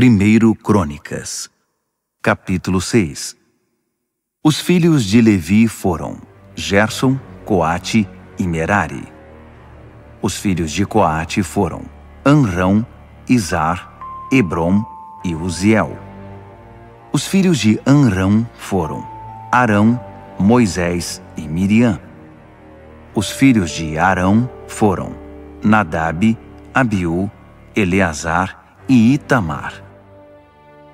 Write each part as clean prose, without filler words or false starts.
1 Crônicas, capítulo 6. Os filhos de Levi foram Gerson, Coate e Merari. Os filhos de Coate foram Amrão, Izar, Hebrom e Uziel. Os filhos de Amrão foram Arão, Moisés e Miriam. Os filhos de Arão foram Nadab, Abiú, Eleazar e Itamar.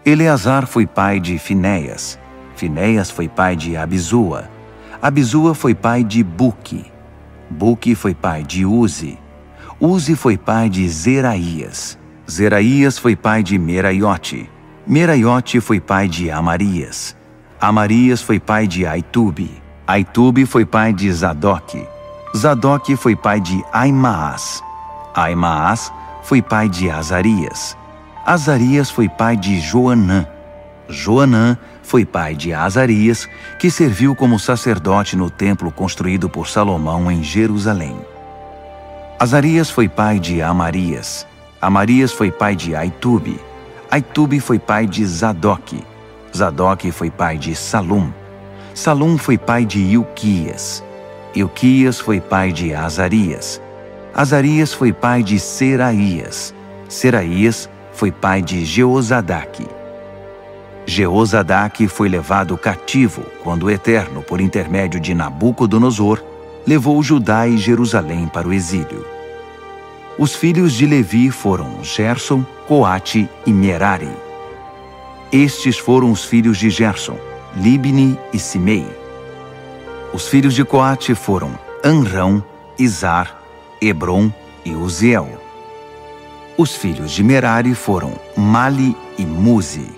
Eleazar foi pai de Finéias. Finéias foi pai de Abisua. Abisua foi pai de Buque. Buque foi pai de Uzi. Uzi foi pai de Zeraías. Zeraías foi pai de Meraiote. Meraiote foi pai de Amarias. Amarias foi pai de Aitube. Aitube foi pai de Zadoque. Zadoque foi pai de Aimaas. Aimaas foi pai de Azarias. Azarias foi pai de Joanã. Joanã foi pai de Azarias, que serviu como sacerdote no templo construído por Salomão em Jerusalém. Azarias foi pai de Amarias. Amarias foi pai de Aitube. Aitube foi pai de Zadoque. Zadoque foi pai de Salum. Salum foi pai de Ilquias. Ilquias foi pai de Azarias. Azarias foi pai de Seraías. Seraías foi pai de Jeozadaque. Jeozadaque foi levado cativo quando o Eterno, por intermédio de Nabucodonosor, levou Judá e Jerusalém para o exílio. Os filhos de Levi foram Gerson, Coate e Merari. Estes foram os filhos de Gerson, Libni e Simei. Os filhos de Coate foram Amrão, Izar, Hebrom e Uziel. Os filhos de Merari foram Mali e Muzi.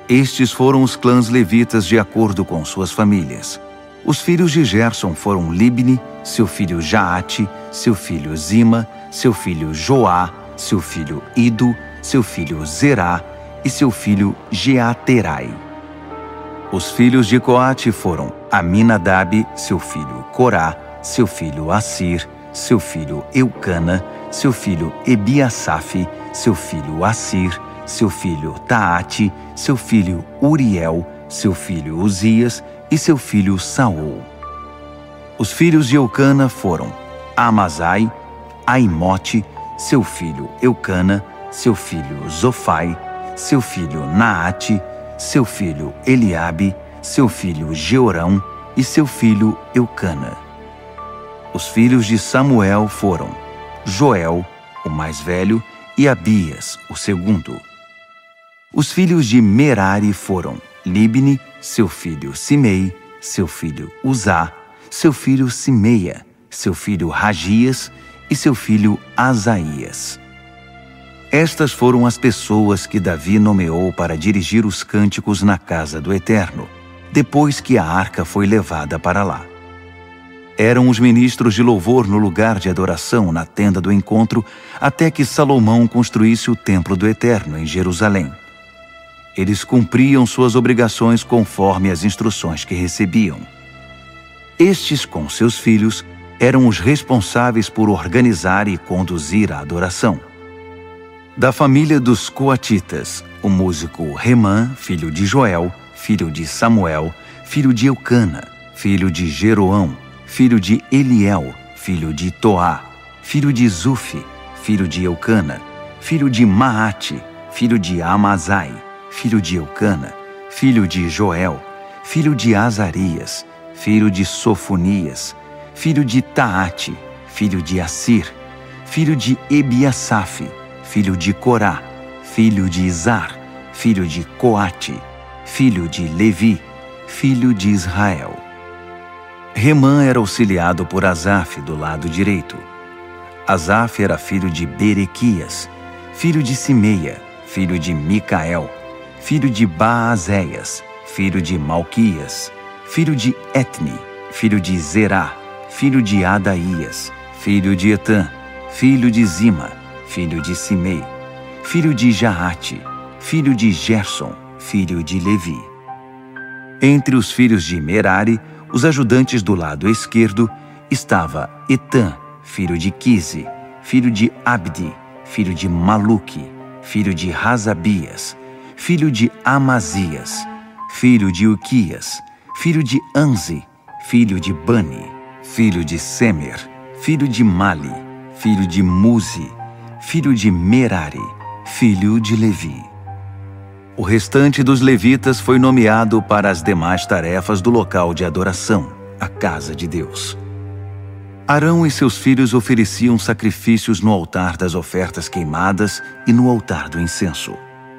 Estes foram os clãs levitas de acordo com suas famílias. Os filhos de Gerson foram Libni, seu filho Jaate, seu filho Zima, seu filho Joá, seu filho Ido, seu filho Zerá e seu filho Jeaterai. Os filhos de Coate foram Aminadab, seu filho Corá, seu filho Assir, seu filho Eucana, seu filho Ebiasaf, seu filho Assir, seu filho Taate, seu filho Uriel, seu filho Uzias e seu filho Saul. Os filhos de Eucana foram Amazai, Aimote, seu filho Eucana, seu filho Zofai, seu filho Naate, seu filho Eliabe, seu filho Georão e seu filho Eucana. Os filhos de Samuel foram Joel, o mais velho, e Abias, o segundo. Os filhos de Merari foram Libni, seu filho Simei, seu filho Uzá, seu filho Simeia, seu filho Ragias e seu filho Asaías. Estas foram as pessoas que Davi nomeou para dirigir os cânticos na casa do Eterno, depois que a arca foi levada para lá. Eram os ministros de louvor no lugar de adoração na tenda do encontro, até que Salomão construísse o templo do Eterno em Jerusalém. Eles cumpriam suas obrigações conforme as instruções que recebiam. Estes, com seus filhos, eram os responsáveis por organizar e conduzir a adoração. Da família dos coatitas, o músico Remã, filho de Joel, filho de Samuel, filho de Eucana, filho de Jeroão, filho de Eliel, filho de Toá, filho de Zufi, filho de Eucana, filho de Maate, filho de Amazai, filho de Eucana, filho de Joel, filho de Azarias, filho de Sofonias, filho de Taate, filho de Assir, filho de Ebiasaf, filho de Corá, filho de Izar, filho de Coate, filho de Levi, filho de Israel. Remã era auxiliado por Asaf do lado direito. Asaf era filho de Berequias, filho de Simeia, filho de Micael, filho de Baazéias, filho de Malquias, filho de Etni, filho de Zerá, filho de Adaías, filho de Etã, filho de Zima, filho de Simei, filho de Jaate, filho de Gerson, filho de Levi. Entre os filhos de Merari, os ajudantes do lado esquerdo, estava Etã, filho de Quise, filho de Abdi, filho de Maluque, filho de Razabias, filho de Amazias, filho de Uquias, filho de Anzi, filho de Bani, filho de Semer, filho de Mali, filho de Muzi, filho de Merari, filho de Levi. O restante dos levitas foi nomeado para as demais tarefas do local de adoração, a casa de Deus. Arão e seus filhos ofereciam sacrifícios no altar das ofertas queimadas e no altar do incenso.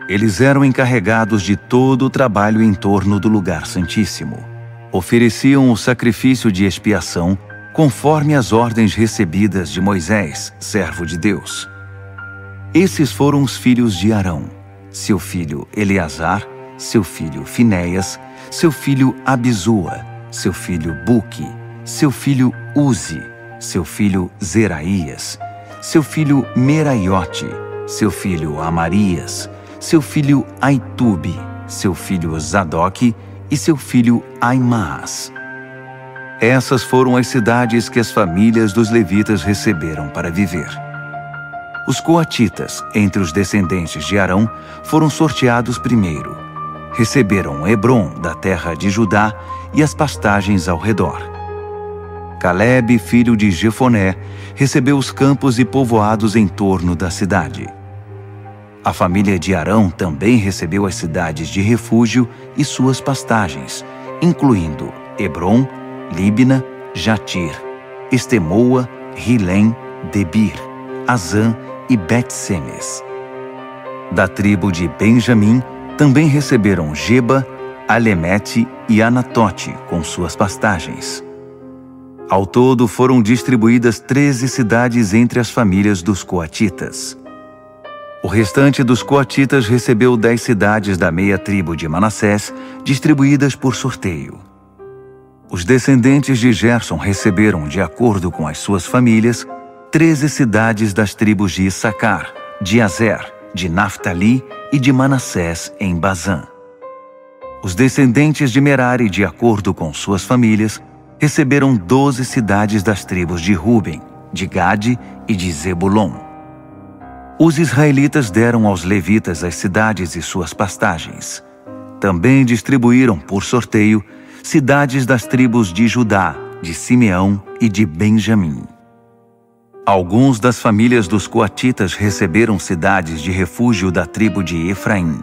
Eles eram encarregados de todo o trabalho em torno do lugar santíssimo. Ofereciam o sacrifício de expiação conforme as ordens recebidas de Moisés, servo de Deus. Esses foram os filhos de Arão: seu filho Eleazar, seu filho Finéias, seu filho Abisua, seu filho Buque, seu filho Uzi, seu filho Zeraías, seu filho Meraiote, seu filho Amarias, seu filho Aitube, seu filho Zadoque e seu filho Aimaas. Essas foram as cidades que as famílias dos levitas receberam para viver. Os coatitas, entre os descendentes de Arão, foram sorteados primeiro. Receberam Hebrom, da terra de Judá, e as pastagens ao redor. Calebe, filho de Jefoné, recebeu os campos e povoados em torno da cidade. A família de Arão também recebeu as cidades de refúgio e suas pastagens, incluindo Hebrom, Líbna, Jatir, Estemoa, Rilém, Debir, Azã e Bet-Semes. Da tribo de Benjamim também receberam Geba, Alemete e Anatote com suas pastagens. Ao todo foram distribuídas 13 cidades entre as famílias dos coatitas. O restante dos coatitas recebeu 10 cidades da meia tribo de Manassés, distribuídas por sorteio. Os descendentes de Gerson receberam, de acordo com as suas famílias, 13 cidades das tribos de Issacar, de Azer, de Naftali e de Manassés em Bazã. Os descendentes de Merari, de acordo com suas famílias, receberam 12 cidades das tribos de Ruben, de Gade e de Zebulon. Os israelitas deram aos levitas as cidades e suas pastagens. Também distribuíram, por sorteio, cidades das tribos de Judá, de Simeão e de Benjamim. Alguns das famílias dos coatitas receberam cidades de refúgio da tribo de Efraim: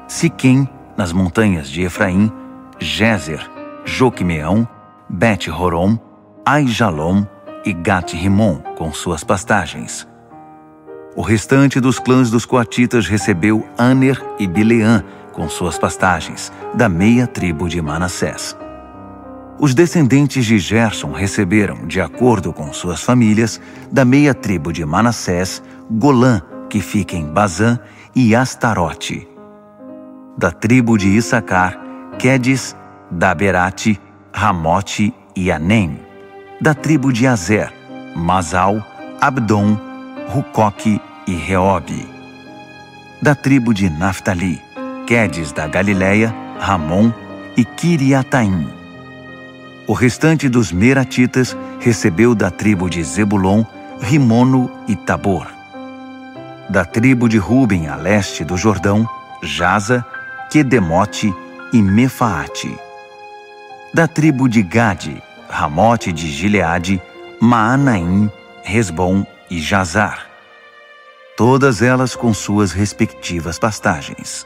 Siquém, nas montanhas de Efraim, Gézer, Joquimeão, Bet-Horom, Aijalom e Gat-Rimon, com suas pastagens. O restante dos clãs dos coatitas recebeu Aner e Bileã, com suas pastagens, da meia tribo de Manassés. Os descendentes de Gerson receberam, de acordo com suas famílias, da meia tribo de Manassés, Golã, que fica em Bazã, e Astarote. Da tribo de Issacar, Quedes, Daberate, Ramote e Anem. Da tribo de Azer, Masal, Abdom, Rucoque e Reobe. Da tribo de Naftali, Quedes da Galileia, Ramon e Quiriataim. O restante dos Meratitas recebeu da tribo de Zebulon, Rimono e Tabor. Da tribo de Ruben, a leste do Jordão, Jaza, Quedemote e Mefaate. Da tribo de Gade, Ramote de Gileade, Maanaim, Resbom e Jazar. Todas elas com suas respectivas pastagens.